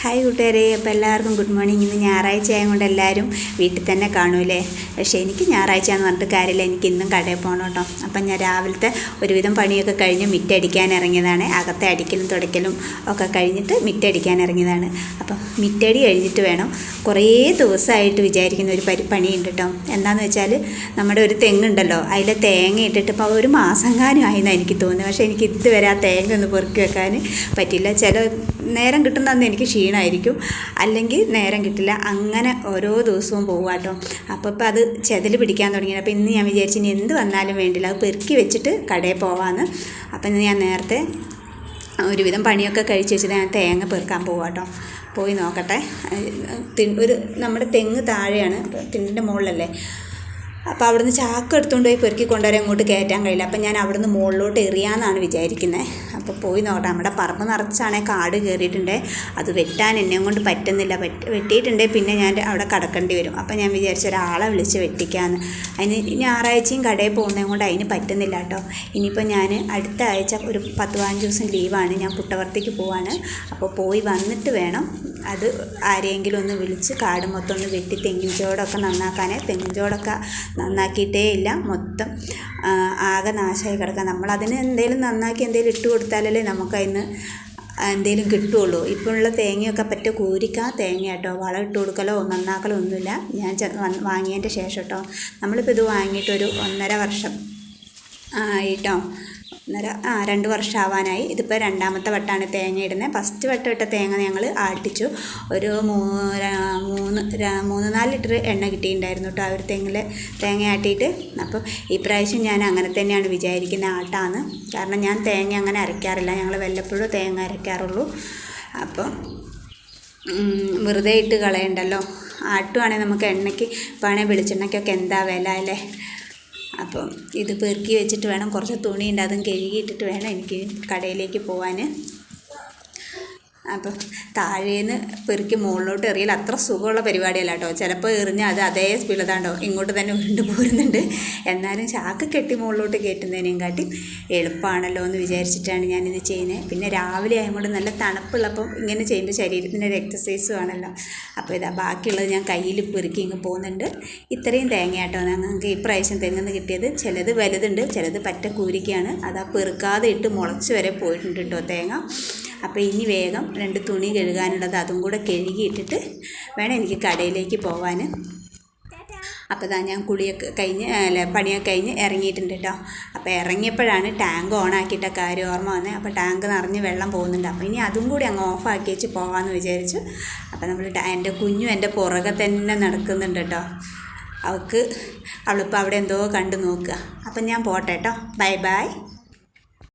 Hi കൂട്ടുകാരെ, അപ്പോൾ എല്ലാവർക്കും ഗുഡ് മോർണിംഗ്. ഇന്ന് ഞായറാഴ്ച ആയതുകൊണ്ട് എല്ലാവരും വീട്ടിൽ തന്നെ കാണൂലേ. പക്ഷേ എനിക്ക് ഞായറാഴ്ച എന്ന് പറഞ്ഞിട്ട് കാര്യമില്ല, എനിക്ക് ഇന്നും കടയിൽ പോകണം കേട്ടോ. അപ്പം ഞാൻ രാവിലത്തെ ഒരുവിധം പണിയൊക്കെ കഴിഞ്ഞ് മിറ്റടിക്കാൻ ഇറങ്ങിയതാണ്. അകത്തെ അടിക്കലും തുടയ്ക്കലും ഒക്കെ കഴിഞ്ഞിട്ട് മിറ്റടിക്കാൻ ഇറങ്ങിയതാണ്. അപ്പം മിറ്റടി കഴിഞ്ഞിട്ട് വേണം, കുറേ ദിവസമായിട്ട് വിചാരിക്കുന്ന ഒരു പണിയുണ്ട് കേട്ടോ. എന്താണെന്ന് വെച്ചാൽ നമ്മുടെ ഒരു തെങ്ങുണ്ടല്ലോ, അതിലെ തേങ്ങ ഇട്ടിട്ട് ഇപ്പോൾ ഒരു മാസങ്ങാനും ആയെന്നാണ് എനിക്ക് തോന്നുന്നത്. പക്ഷേ എനിക്ക് ഇതുവരെ ആ തേങ്ങ ഒന്ന് പെറുക്കി വെക്കാൻ പറ്റില്ല. ചില നേരം കിട്ടുന്നതെന്ന് എനിക്ക് ക്ഷീണമായിരിക്കും, അല്ലെങ്കിൽ നേരം കിട്ടില്ല. അങ്ങനെ ഓരോ ദിവസവും പോകുക കേട്ടോ. അപ്പോൾ ഇപ്പോൾ അത് ചെതൽ പിടിക്കാൻ തുടങ്ങിയത്. അപ്പോൾ ഇന്ന് ഞാൻ വിചാരിച്ചു ഇനി എന്ത് വന്നാലും വേണ്ടില്ല, അത് പെറുക്കി വെച്ചിട്ട് കടയിൽ പോവാമെന്ന്. അപ്പം ഇന്ന് ഞാൻ നേരത്തെ ഒരുവിധം പണിയൊക്കെ കഴിച്ച് വെച്ചിട്ട് ഞാൻ തേങ്ങ പെറുക്കാൻ പോവാം കേട്ടോ. പോയി നോക്കട്ടെ. നമ്മുടെ തെങ്ങ് താഴെയാണ്, തിണ്ടിൻ്റെ മുകളിലല്ലേ. അപ്പോൾ അവിടുന്ന് ചാക്ക് എടുത്തുകൊണ്ട് പോയി പെറുക്കി കൊണ്ടുവരാൻ ഇങ്ങോട്ട് കയറ്റാൻ കഴിയില്ല. അപ്പം ഞാൻ അവിടുന്ന് മുകളിലോട്ട് എറിയാമെന്നാണ് വിചാരിക്കുന്നത്. അപ്പോൾ പോയി നോക്കട്ടെ. നമ്മുടെ പറമ്പ് നിറച്ചാണെങ്കിൽ കാട് കയറിയിട്ടുണ്ട്, അത് വെട്ടാൻ എന്നെ കൊണ്ട് പറ്റുന്നില്ല. വെട്ടിയിട്ടുണ്ടെങ്കിൽ പിന്നെ ഞാൻ അവിടെ കടക്കേണ്ടി വരും. അപ്പം ഞാൻ വിചാരിച്ച ഒരാളെ വിളിച്ച് വെട്ടിക്കാമെന്ന്. അതിന് ഞായറാഴ്ചയും കടയിൽ പോകുന്നത് കൊണ്ട് അതിന് പറ്റുന്നില്ല കേട്ടോ. ഇനിയിപ്പോൾ ഞാൻ അടുത്ത ആഴ്ച ഒരു 10-15 ദിവസം ലീവാണ്, ഞാൻ പുട്ടവർത്തിക്ക് പോവാണ്. അപ്പോൾ പോയി വന്നിട്ട് വേണം അത് ആരെങ്കിലും ഒന്ന് വിളിച്ച് കാട് മൊത്തം ഒന്ന് വെട്ടി തെങ്ങിൻ ചോടൊക്കെ നന്നാക്കാനേ. തെങ്ങിൻ ചോടൊക്കെ നന്നാക്കിയിട്ടേ ഇല്ല, മൊത്തം ആകെ നാശമായി കിടക്കുക. നമ്മളതിന് എന്തെങ്കിലും നന്നാക്കി എന്തെങ്കിലും ഇട്ട് കൊടുത്താലല്ലേ നമുക്കതിന് എന്തെങ്കിലും കിട്ടുകയുള്ളൂ. ഇപ്പോഴുള്ള തേങ്ങയൊക്കെ പറ്റ കൂരിക്കാൻ തേങ്ങ കേട്ടോ. വളം ഇട്ട് കൊടുക്കലോ നന്നാക്കലോ ഒന്നുമില്ല. ഞാൻ വാങ്ങിയതിൻ്റെ ശേഷം കേട്ടോ. നമ്മളിപ്പോൾ ഇത് വാങ്ങിയിട്ടൊരു 1.5 വർഷം ആയിട്ടോ. 2 വർഷം ആവാനായി. ഇതിപ്പോൾ രണ്ടാമത്തെ വട്ടമാണ് തേങ്ങ ഇടുന്നത്. ഫസ്റ്റ് വട്ടം ഇട്ട തേങ്ങ ഞങ്ങൾ ആട്ടിച്ചു. ഒരു 3-4 ലിറ്റർ എണ്ണ കിട്ടിയിട്ടുണ്ടായിരുന്നു കേട്ടോ ആ ഒരു തേങ്ങ ആട്ടിയിട്ട്. അപ്പോൾ ഈ പ്രാവശ്യം ഞാൻ അങ്ങനെ തന്നെയാണ് വിചാരിക്കുന്നത്, ആട്ടാന്ന്. കാരണം ഞാൻ തേങ്ങ അങ്ങനെ അരയ്ക്കാറില്ല, ഞങ്ങൾ വല്ലപ്പോഴും തേങ്ങ അരയ്ക്കാറുള്ളൂ. അപ്പം വെറുതെ ഇട്ട് കളയണ്ടല്ലോ. ആട്ടുവാണെങ്കിൽ നമുക്ക് എണ്ണയ്ക്ക് വേണമെങ്കിൽ വെളിച്ചെണ്ണയ്ക്കൊക്കെ എന്താ വില അല്ലേ. അപ്പം ഇത് പെറുക്കി വെച്ചിട്ട് വേണം, കുറച്ച് തുണിയുണ്ട് അതും കഴുകിയിട്ടിട്ട് വേണം എനിക്ക് കടയിലേക്ക് പോകാൻ. അപ്പം താഴേന്ന് പെറുക്കി മുകളിലോട്ട് എറിയൽ അത്ര സുഖമുള്ള പരിപാടിയല്ല കേട്ടോ. ചിലപ്പോൾ എറിഞ്ഞാൽ അത് അതേ സ്പീഡിലാണ്ടോ ഇങ്ങോട്ട് തന്നെ ഉരുണ്ട് പോരുന്നുണ്ട്. എന്നാലും ചാക്ക് കെട്ടി മുകളിലോട്ട് കയറ്റുന്നതിനേയും കാട്ടി എളുപ്പമാണല്ലോ എന്ന് വിചാരിച്ചിട്ടാണ് ഞാനിത് ചെയ്യുന്നത്. പിന്നെ രാവിലെ ആയതുകൊണ്ട് നല്ല തണുപ്പുള്ളപ്പം ഇങ്ങനെ ചെയ്യുമ്പോൾ ശരീരത്തിന് ഒരു എക്സസൈസും ആണല്ലോ. അപ്പോൾ ഇതാ ബാക്കിയുള്ളത് ഞാൻ കയ്യിൽ പെറുക്കി ഇങ്ങ് പോകുന്നുണ്ട്. ഇത്രയും തേങ്ങ കേട്ടോ ഞങ്ങൾക്ക് ഇപ്രാവശ്യം തെങ്ങുന്ന് കിട്ടിയത്. ചിലത് വലുതുണ്ട്, ചിലത് പറ്റ കൂരിക്കയാണ്. അതാ പെറുക്കാതെ ഇട്ട് മുളച്ച് വരെ പോയിട്ടുണ്ട് കേട്ടോ തേങ്ങ. അപ്പോൾ ഇനി വേഗം 2 തുണി കഴുകാനുള്ളത് അതും കൂടെ കഴുകിയിട്ടിട്ട് വേണം എനിക്ക് കടയിലേക്ക് പോകാൻ. അപ്പോൾ ഇതാ ഞാൻ പണിയൊക്കെ കഴിഞ്ഞ് ഇറങ്ങിയിട്ടുണ്ട് കേട്ടോ. അപ്പോൾ ഇറങ്ങിയപ്പോഴാണ് ടാങ്ക് ഓണാക്കിയിട്ട കാര്യം ഓർമ്മ വന്നത്. അപ്പോൾ ടാങ്ക് നിറഞ്ഞ് വെള്ളം പോകുന്നുണ്ട്. അപ്പോൾ ഇനി അതും കൂടി അങ്ങ് ഓഫാക്കി വെച്ച് പോകാമെന്ന് വിചാരിച്ചു. അപ്പോൾ എൻ്റെ കുഞ്ഞും എൻ്റെ പുറകെ തന്നെ നടക്കുന്നുണ്ട് കേട്ടോ. അവളിപ്പോൾ അവിടെ എന്തോ കണ്ടു നോക്കുക. അപ്പം ഞാൻ പോട്ടെ കേട്ടോ. ബൈ.